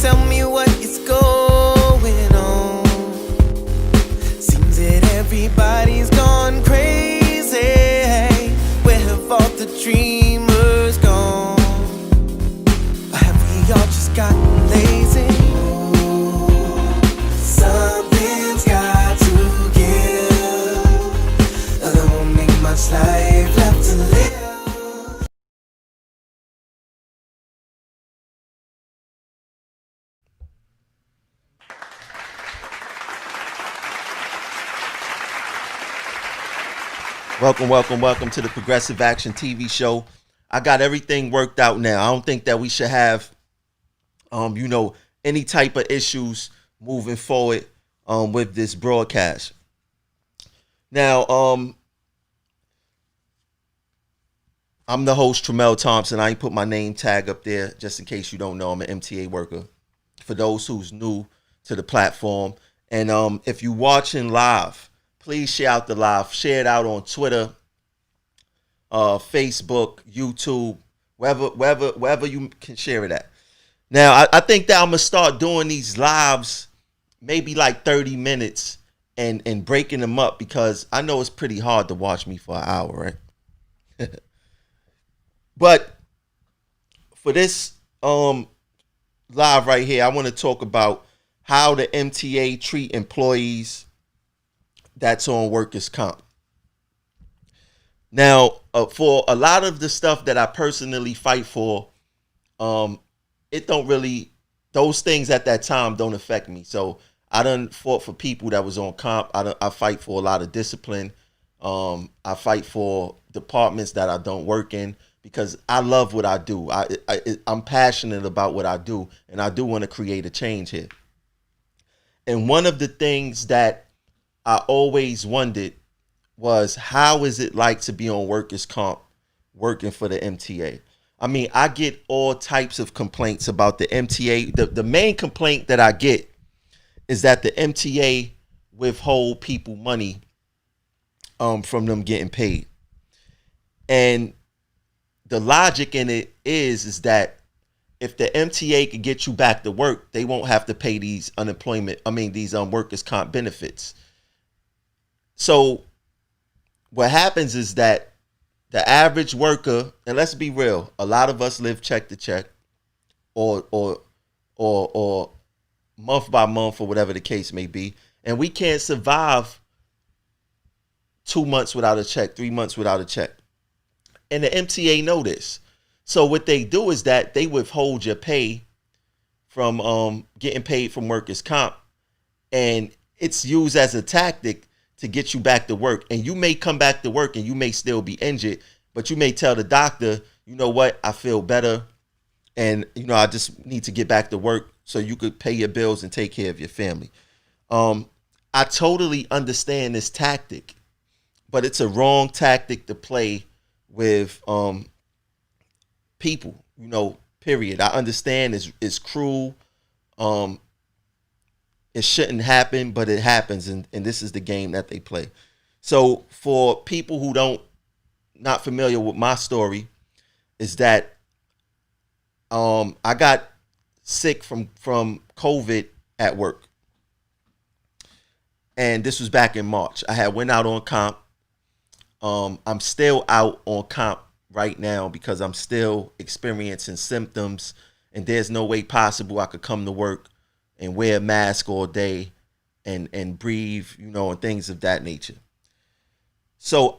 tell me what is going on. Seems that everybody's gone crazy. Where have all the dreamers gone? Or have we all just gotten lazy? Something's got to give. There won't be much life left to live. Welcome to the Progressive Action TV show. I got everything worked out now. I don't think that we should have, any type of issues moving forward with this broadcast. Now, I'm the host, Tremel Thompson. I ain't put my name tag up there just in case you don't know. I'm an MTA worker. For those who's new to the platform, and if you're watching live, please share out the live. Share it out on Twitter, Facebook, YouTube, wherever you can share it at. Now, I think that I'm gonna start doing these lives, maybe like 30 minutes, and breaking them up because I know it's pretty hard to watch me for an hour, right? But for this live right here, I want to talk about how the MTA treat employees that's on workers' comp. Now, for a lot of the stuff that I personally fight for, it don't really, those things at that time don't affect me. So I done fought for people that was on comp. I fight for a lot of discipline. I fight for departments that I don't work in because I love what I do. I'm passionate about what I do, and I do want to create a change here. And one of the things that I always wondered was, how is it like to be on workers' comp working for the MTA? I mean, I get all types of complaints about the MTA. The main complaint that I get is that the MTA withhold people money from them getting paid. And the logic in it is that if the MTA could get you back to work, they won't have to pay these workers' comp benefits. So what happens is that the average worker, and let's be real, a lot of us live check to check or month by month or whatever the case may be, and we can't survive 2 months without a check, 3 months without a check. And the MTA know this. So what they do is that they withhold your pay from getting paid from workers' comp, and it's used as a tactic to get you back to work. And you may come back to work and you may still be injured, but you may tell the doctor, you know what, I feel better, and I just need to get back to work so you could pay your bills and take care of your family. I totally understand this tactic, but it's a wrong tactic to play with people, period. I understand it's cruel. It shouldn't happen, but it happens, and this is the game that they play. So for people who not familiar with my story, is that I got sick from COVID at work. And this was back in March. I had went out on comp. I'm still out on comp right now because I'm still experiencing symptoms, and there's no way possible I could come to work and wear a mask all day and breathe, and things of that nature. So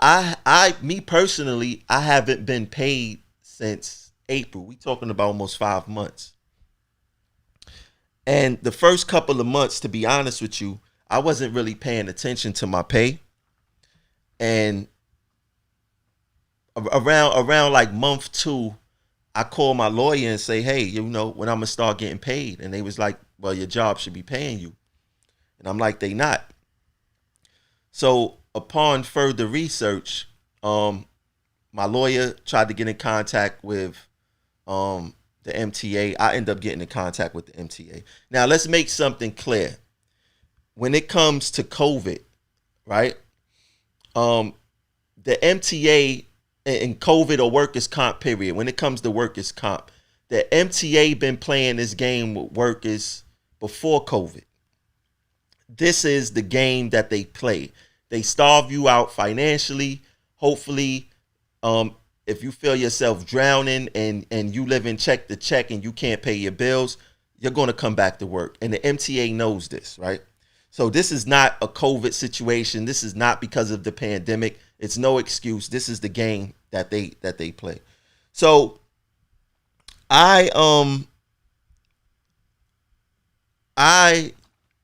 me personally, I haven't been paid since April. We talking about almost 5 months. And the first couple of months, to be honest with you, I wasn't really paying attention to my pay. And around like month 2, I called my lawyer and say, hey, when I'm gonna start getting paid? And they was like, well, your job should be paying you. And I'm like, they not. So upon further research, my lawyer tried to get in contact with the MTA. I end up getting in contact with the MTA. Now, let's make something clear. When it comes to COVID, right? The MTA and COVID or workers' comp period, when it comes to workers' comp, The MTA been playing this game with workers before COVID. This is the game that they play. They starve you out financially. Hopefully, if you feel yourself drowning and you live in check to check and you can't pay your bills, you're going to come back to work. And the MTA knows this, right? So this is not a COVID situation. This is not because of the pandemic. It's no excuse. This is the game that they play. So I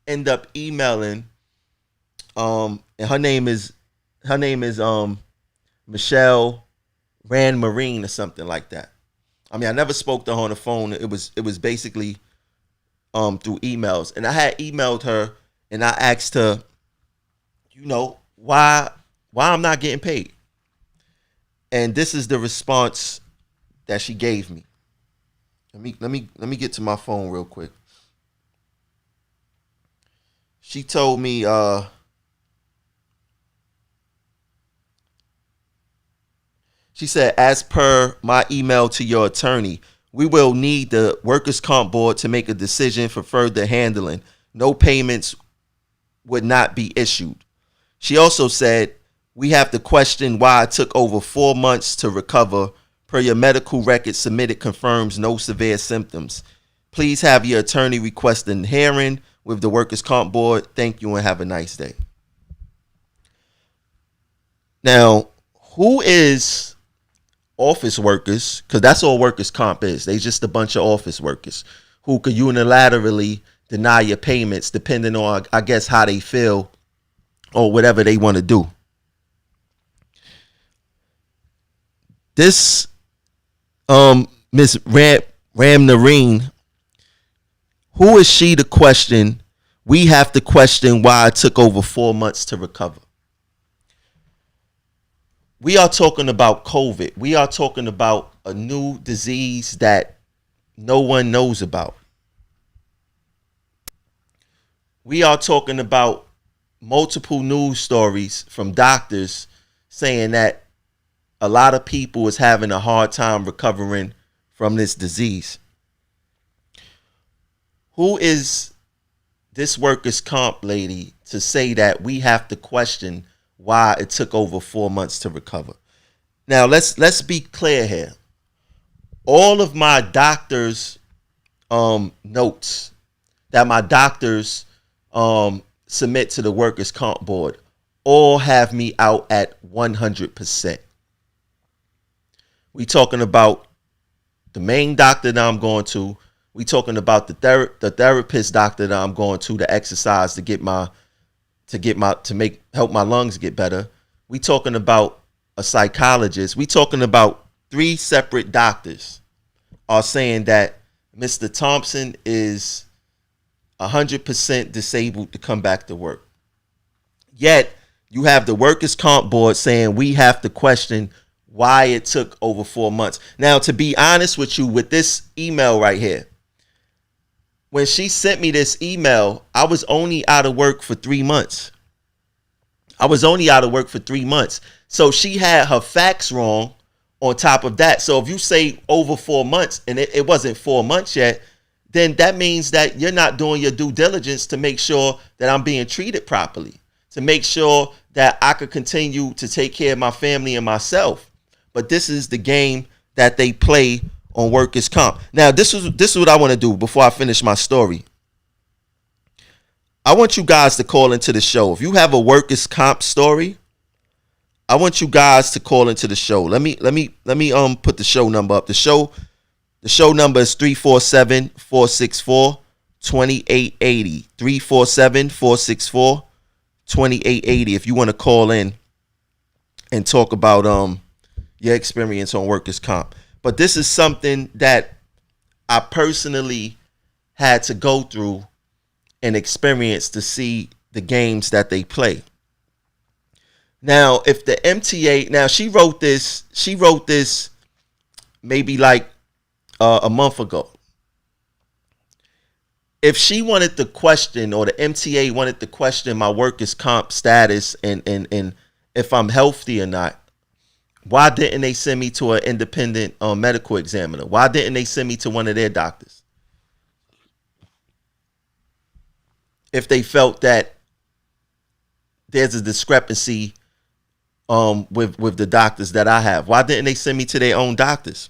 end up emailing and her name is Michelle Rand Marine or something like that. I mean, I never spoke to her on the phone. It was basically through emails. And I had emailed her and I asked her, why I'm not getting paid. And this is the response that she gave me. Let me get to my phone real quick. She told me she said, as per my email to your attorney, we will need the workers' comp board to make a decision for further handling. No payments would not be issued. She also said, we have to question why it took over 4 months to recover. Per your medical record submitted confirms no severe symptoms. Please have your attorney request a hearing with the workers' comp board. Thank you and have a nice day. Now, who is office workers? Because that's all workers' comp is. They just a bunch of office workers who could unilaterally deny your payments depending on, I guess, how they feel or whatever they want to do. This Miss Ram Nareen, who is she to question? We have to question why it took over 4 months to recover. We are talking about COVID. We are talking about a new disease that no one knows about. We are talking about multiple news stories from doctors saying that a lot of people is having a hard time recovering from this disease. Who is this workers' comp lady to say that we have to question why it took over 4 months to recover? Now, let's be clear here. All of my doctor's notes that my doctors submit to the workers' comp board all have me out at 100%. We talking about the main doctor that I'm going to. We talking about the therapist doctor that I'm going to exercise to help my lungs get better. We talking about a psychologist. We talking about 3 separate doctors are saying that Mr. Thompson is 100% disabled to come back to work. Yet you have the workers' comp board saying we have to question why it took over 4 months. Now, to be honest with you, with this email right here, when she sent me this email, I was only out of work for 3 months. So she had her facts wrong on top of that. So if you say over 4 months and it wasn't 4 months yet, then that means that you're not doing your due diligence to make sure that I'm being treated properly, to make sure that I could continue to take care of my family and myself. But this is the game that they play on workers' comp. Now, this is what I want to do before I finish my story. I want you guys to call into the show. If you have a workers' comp story, I want you guys to call into the show. Let me put the show number up. The show number is 347-464-2880. 347-464-2880. If you want to call in and talk about your experience on workers' comp. But this is something that I personally had to go through and experience to see the games that they play. Now, if the MTA, now she wrote this maybe like a month ago. If she wanted to question, or the MTA wanted to question my workers' comp status and if I'm healthy or not, Why didn't they send me to an independent medical examiner? Why didn't they send me to one of their doctors? If they felt that there's a discrepancy with the doctors that I have, why didn't they send me to their own doctors?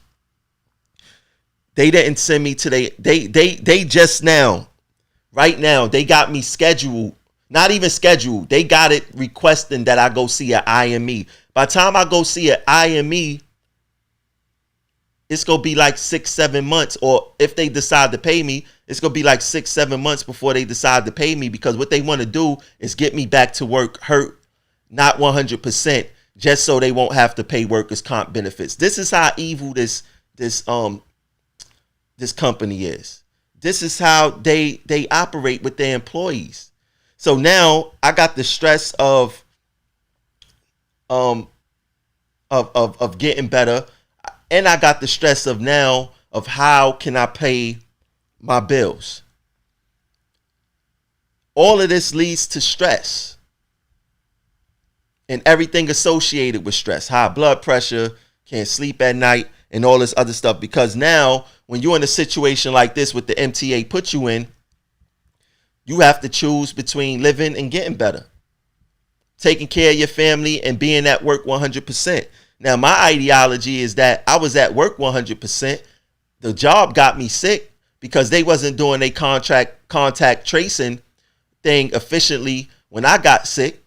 They didn't send me to they just now, right now, they got me scheduled. Not even scheduled. They got it requesting that I go see an IME. By the time I go see an IME, it's going to be like 6-7 months. Or if they decide to pay me, it's going to be like 6-7 months before they decide to pay me, because what they want to do is get me back to work hurt, not 100%, just so they won't have to pay workers' comp benefits. This is how evil this company is. This is how they operate with their employees. So now I got the stress of getting better, and I got the stress of now of how can I pay my bills. All of this leads to stress and everything associated with stress. High blood pressure, can't sleep at night, and all this other stuff. Because now when you're in a situation like this with the MTA put you in, you have to choose between living and getting better, taking care of your family and being at work 100%. Now, my ideology is that I was at work 100%. The job got me sick because they wasn't doing a contact tracing thing efficiently when I got sick.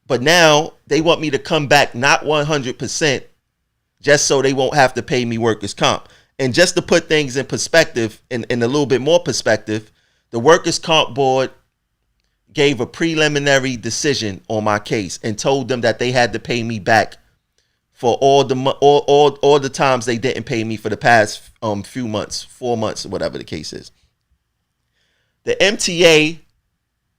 But now they want me to come back not 100% just so they won't have to pay me workers' comp. And just to put things in perspective, in a little bit more perspective, the Workers' Comp Board gave a preliminary decision on my case and told them that they had to pay me back for all the times they didn't pay me for the past few months, 4 months, whatever the case is. The MTA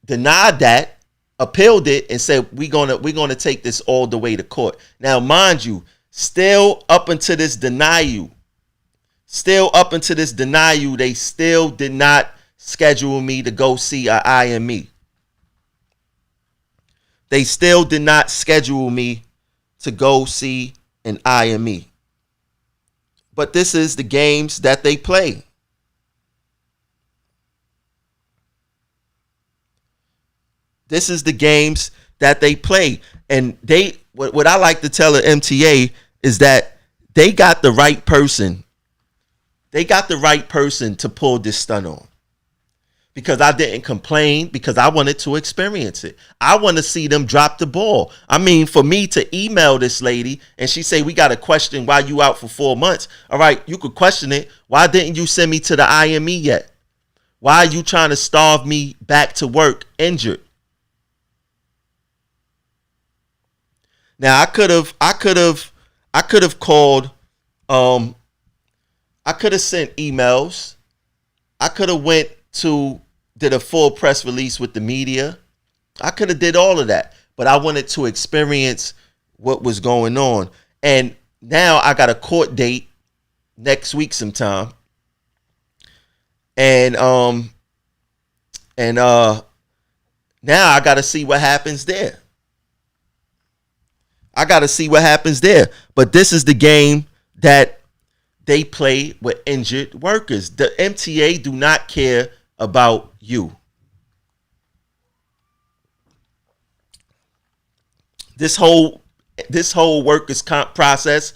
denied that, appealed it, and said we're gonna take this all the way to court. Now, mind you, still up until this denial, they still did not schedule me to go see an IME. They still did not schedule me to go see an IME. But this is the games that they play. This is the games that they play. And what I like to tell the MTA is that they got the right person. They got the right person to pull this stunt on. Because I didn't complain, because I wanted to experience it. I want to see them drop the ball. I mean, for me to email this lady and she say, we got a question why you out for 4 months. All right, you could question it. Why didn't you send me to the IME yet? Why are you trying to starve me back to work injured? Now I could have called, I could have sent emails. I could have did a full press release with the media. I could have did all of that, but I wanted to experience what was going on. And now I got a court date next week sometime. And now I got to see what happens there. But this is the game that they play with injured workers. The MTA do not care about you. This whole workers' comp process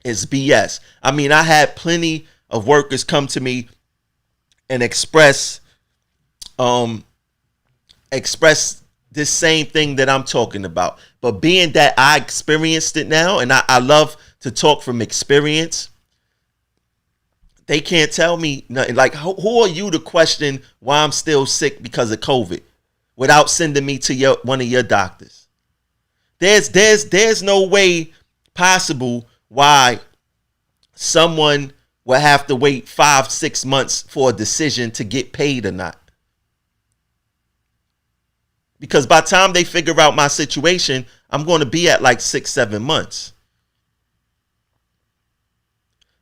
is BS. I mean, I had plenty of workers come to me and express this same thing that I'm talking about. But being that I experienced it now, and I love to talk from experience, they can't tell me nothing. Like, who are you to question why I'm still sick because of COVID without sending me to one of your doctors? There's no way possible why someone will have to wait 5-6 months for a decision to get paid or not. Because by the time they figure out my situation, I'm going to be at like 6-7 months.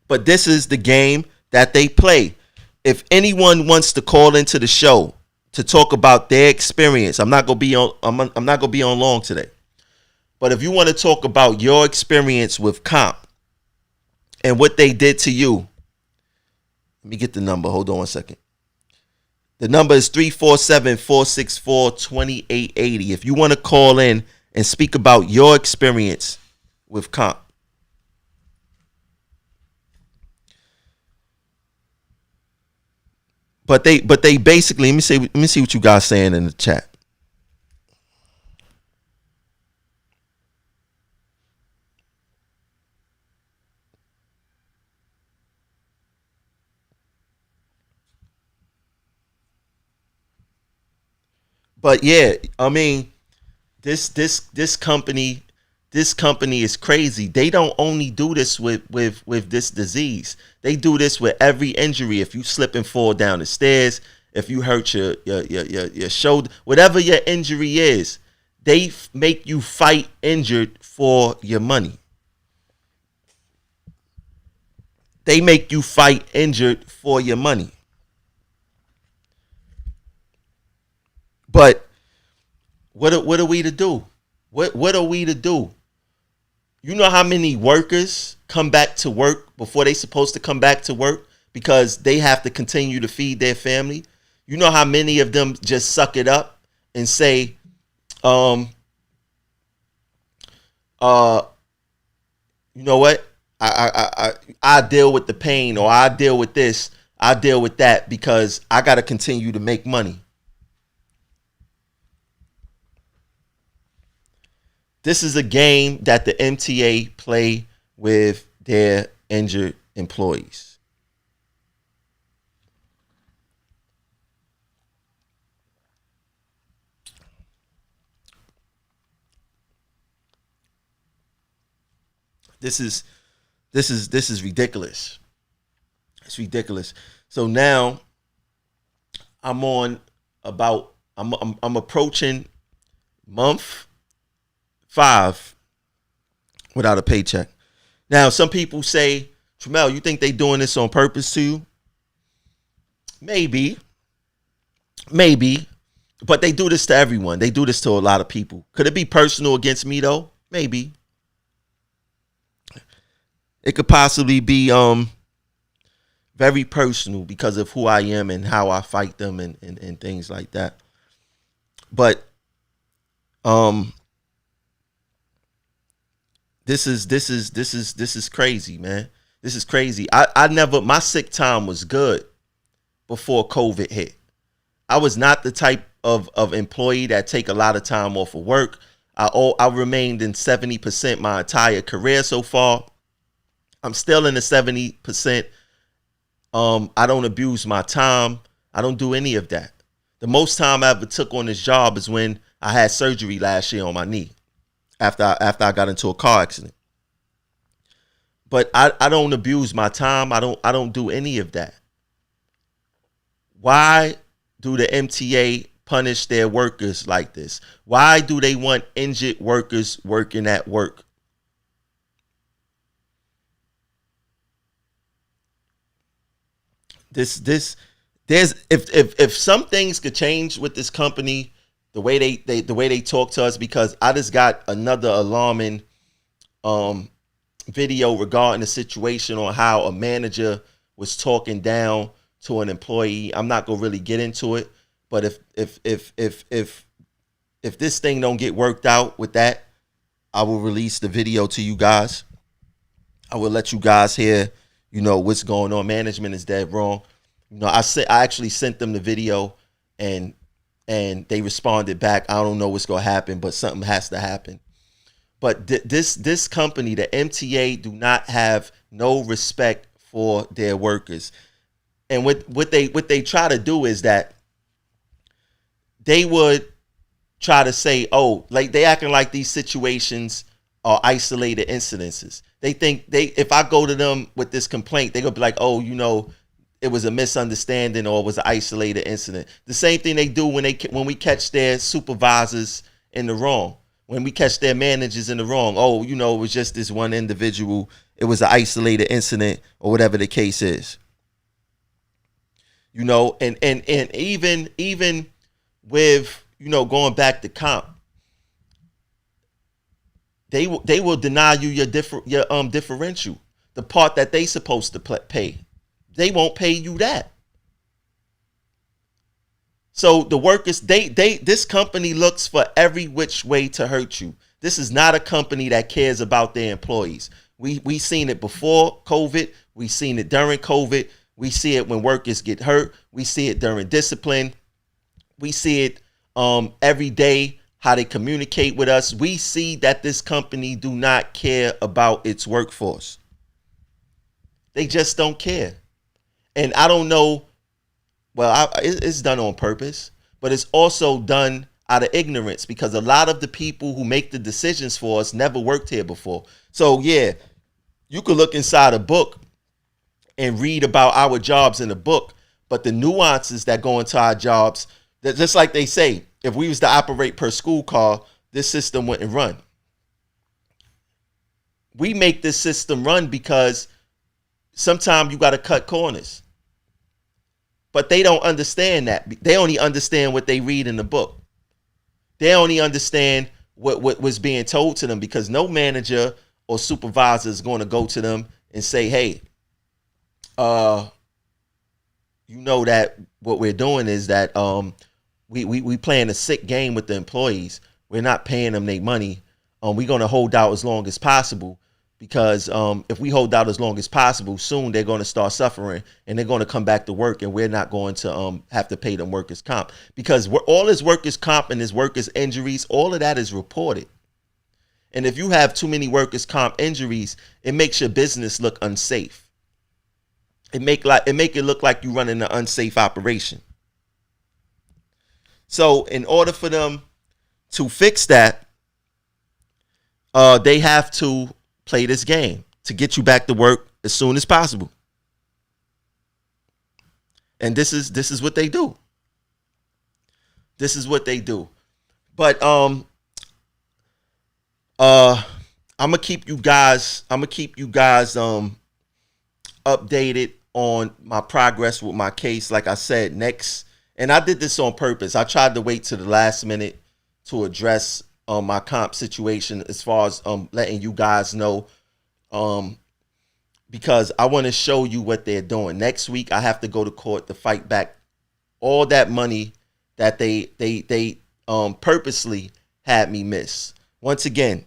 But this is the game that they play. If anyone wants to call into the show to talk about their experience, I'm not gonna be on long today. But if you want to talk about your experience with comp and what they did to you, let me get the number. Hold on one second. The number is 347-464-2880. If you want to call in and speak about your experience with comp. But they basically, let me see what you guys saying in the chat. But yeah, I mean, this company is crazy. They don't only do this with this disease. They do this with every injury. If you slip and fall down the stairs, if you hurt your shoulder, whatever your injury is, they make you fight injured for your money. They make you fight injured for your money. But what are we to do? What are we to do? You know how many workers come back to work before they supposed to come back to work because they have to continue to feed their family? You know how many of them just suck it up and say, you know what? I deal with the pain, or I deal with this, I deal with that because I got to continue to make money. This is a game that the MTA play with their injured employees. This is ridiculous. It's ridiculous. So now I'm approaching month 5 without a paycheck. Now, some people say, Tramel, you think they doing this on purpose to you? Maybe. But they do this to everyone. They do this to a lot of people. Could it be personal against me, though? Maybe. It could possibly be very personal because of who I am and how I fight them and things like that. But This is crazy, man. This is crazy. My sick time was good before COVID hit. I was not the type of employee that take a lot of time off of work. I remained in 70% my entire career so far. I'm still in the 70%. I don't abuse my time. I don't do any of that. The most time I ever took on this job is when I had surgery last year on my knee after I got into a car accident. But I don't abuse my time. I don't do any of that. Why do the MTA punish their workers like this? Why do they want injured workers working at work? There's if some things could change with this company, the way they talk to us, because I just got another alarming video regarding the situation on how a manager was talking down to an employee. I'm not gonna really get into it, but if this thing don't get worked out with that, I will release the video to you guys. I will let you guys hear, what's going on. Management is dead wrong. I actually sent them the video and they responded back. I don't know what's gonna happen, but something has to happen. But this company, the MTA, do not have no respect for their workers. And what they try to do is that they would try to say, oh, like they acting like these situations are isolated incidences. They think if I go to them with this complaint, they're gonna be like, oh, it was a misunderstanding or it was an isolated incident. The same thing they do when we catch their supervisors in the wrong, when we catch their managers in the wrong. Oh, it was just this one individual. It was an isolated incident or whatever the case is. And even with, going back to comp, they will deny you your differential, the part that they supposed to pay. They won't pay you that. So the workers, this company looks for every which way to hurt you. This is not a company that cares about their employees. We seen it before COVID. We seen it during COVID. We see it when workers get hurt. We see it during discipline. We see it every day, how they communicate with us. We see that this company do not care about its workforce. They just don't care. And I don't know, well, it's done on purpose, but it's also done out of ignorance, because a lot of the people who make the decisions for us never worked here before. So yeah, you could look inside a book and read about our jobs in a book, but the nuances that go into our jobs, that just like they say, if we was to operate per school car, this system wouldn't run. We make this system run because sometimes you got to cut corners. But they don't understand that. They only understand what they read in the book. They only understand what was being told to them, because no manager or supervisor is going to go to them and say, hey, you know that what we're doing is that we playing a sick game with the employees. We're not paying them their money. We're going to hold out as long as possible, because if we hold out as long as possible, soon they're going to start suffering and they're going to come back to work, and we're not going to have to pay them workers' comp, because all his workers' comp and his workers' injuries, all of that is reported. And if you have too many workers' comp injuries, it makes your business look unsafe. It make it look like you're running an unsafe operation. So in order for them to fix that, they have to play this game to get you back to work as soon as possible. And this is what they do. This is what they do. But I'm gonna keep you guys updated on my progress with my case. Like I said, next, and I did this on purpose. I tried to wait to the last minute to address my comp situation, as far as letting you guys know, because I want to show you what they're doing. Next week, I have to go to court to fight back all that money that they purposely had me miss. Once again,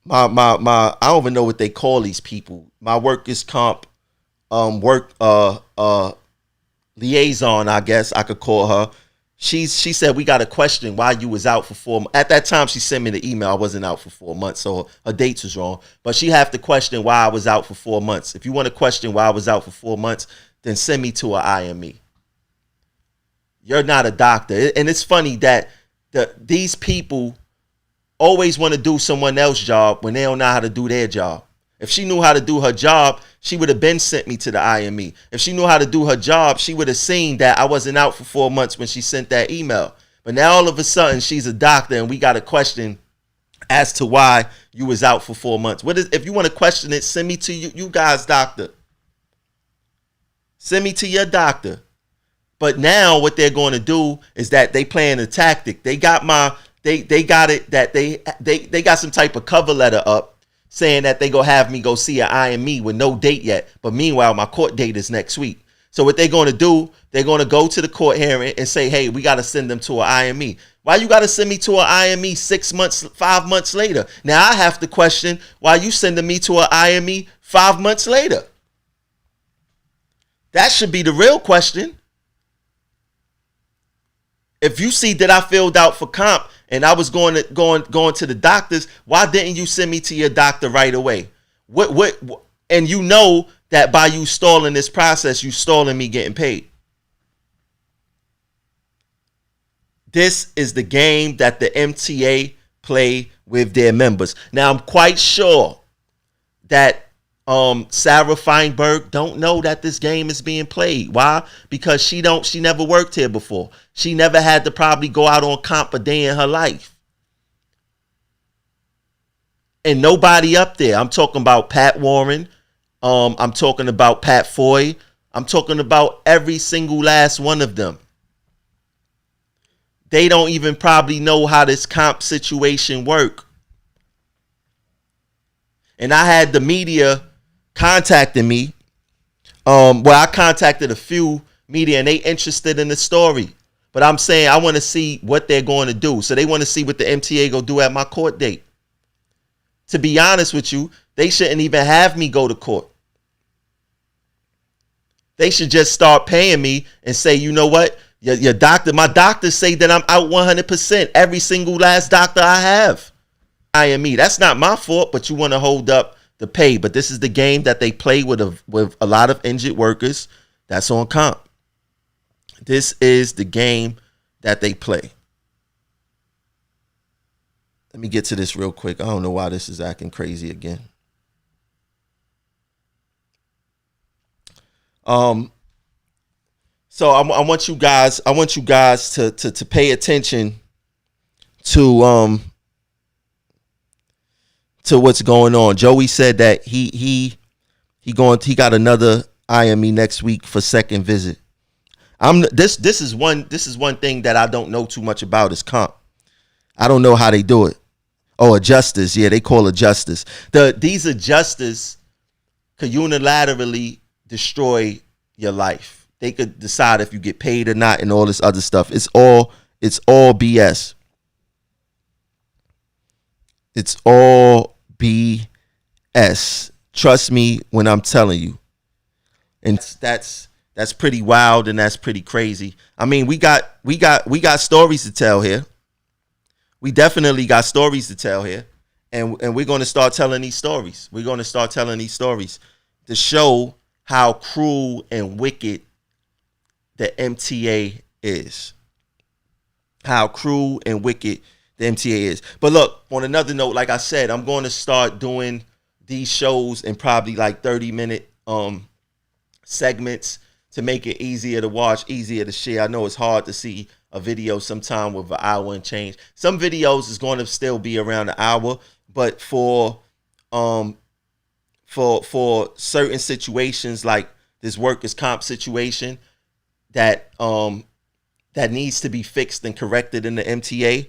my I don't even know what they call these people. My workers' comp liaison, I guess I could call her. She said, we got a question why you was out for 4 months. At that time, she sent me the email. I wasn't out for 4 months, so her dates was wrong. But she have to question why I was out for 4 months. If you want to question why I was out for 4 months, then send me to an IME. You're not a doctor. And it's funny that these people always want to do someone else's job when they don't know how to do their job. If she knew how to do her job, she would have been sent me to the IME. If she knew how to do her job, she would have seen that I wasn't out for 4 months when she sent that email. But now all of a sudden she's a doctor and we got a question as to why you was out for 4 months. If you want to question it, send me to you guys' doctor. Send me to your doctor. But now what they're going to do is that they playing a tactic. They got they got it that they got some type of cover letter up saying that they gonna have me go see an IME with no date yet. But meanwhile, my court date is next week. So what they're going to do, they're going to go to the court hearing and say, hey, we got to send them to an IME. Why you got to send me to an IME 6 months, 5 months later? Now I have to question why you sending me to an IME 5 months later. That should be the real question. If you see that I filled out for comp and I was going to the doctors, why didn't you send me to your doctor right away? What? And you know that by you stalling this process, you stalling me getting paid. This is the game that the MTA play with their members. Now I'm quite sure that Sarah Feinberg don't know that this game is being played. Why? Because she never worked here before. She never had to probably go out on comp a day in her life. And nobody up there. I'm talking about Pat Warren. I'm talking about Pat Foy. I'm talking about every single last one of them. they don't even probably know how this comp situation work. And I had the media contacting me. Well, I contacted a few media and they interested in the story. But I'm saying I want to see what they're going to do. So they want to see what the MTA go do at my court date. To be honest with you, they shouldn't even have me go to court. They should just start paying me and say, you know what? Your doctor, my doctors say that I'm out 100%. Every single last doctor I have. IME. That's not my fault, but you want to hold up the pay. But this is the game that they play with a lot of injured workers. That's on comp. This is the game that they play. Let me get to this real quick. I don't know why this is acting crazy again. So I want you guys to pay attention to what's going on. Joey said that he got another IME next week for second visit. This is one thing that I don't know too much about is comp. I don't know how they do it. Oh, adjusters. Yeah, they call adjusters. These adjusters could unilaterally destroy your life. They could decide if you get paid or not and all this other stuff. It's all BS. It's all BS. Trust me when I'm telling you. And that's pretty wild and that's pretty crazy. I mean, we got stories to tell here. We definitely got stories to tell here. And we're going to start telling these stories. We're going to start telling these stories to show how cruel and wicked the MTA is. How cruel and wicked the MTA is. But look, on another note, like I said, I'm going to start doing these shows in probably like 30-minute segments to make it easier to watch, easier to share. I know it's hard to see a video sometime with an hour and change. Some videos is going to still be around an hour, but for certain situations like this workers' comp situation that needs to be fixed and corrected in the MTA,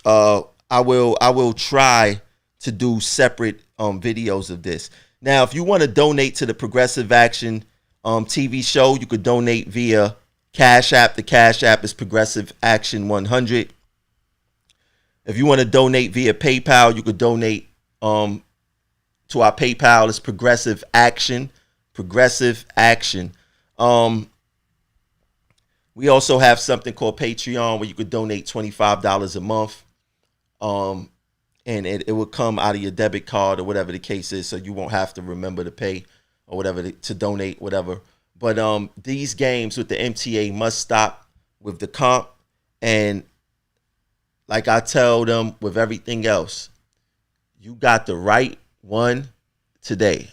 I will try to do separate videos of this. Now, if you want to donate to the Progressive Action TV show, you could donate via Cash App. The Cash App is Progressive Action 100. If you want to donate via PayPal, you could donate to our PayPal. It's Progressive Action. Progressive Action. We also have something called Patreon where you could donate $25 a month. And it will come out of your debit card or whatever the case is, so you won't have to remember to pay or whatever to donate, whatever. But these games with the MTA must stop with the comp. And like I tell them with everything else, you got the right one today.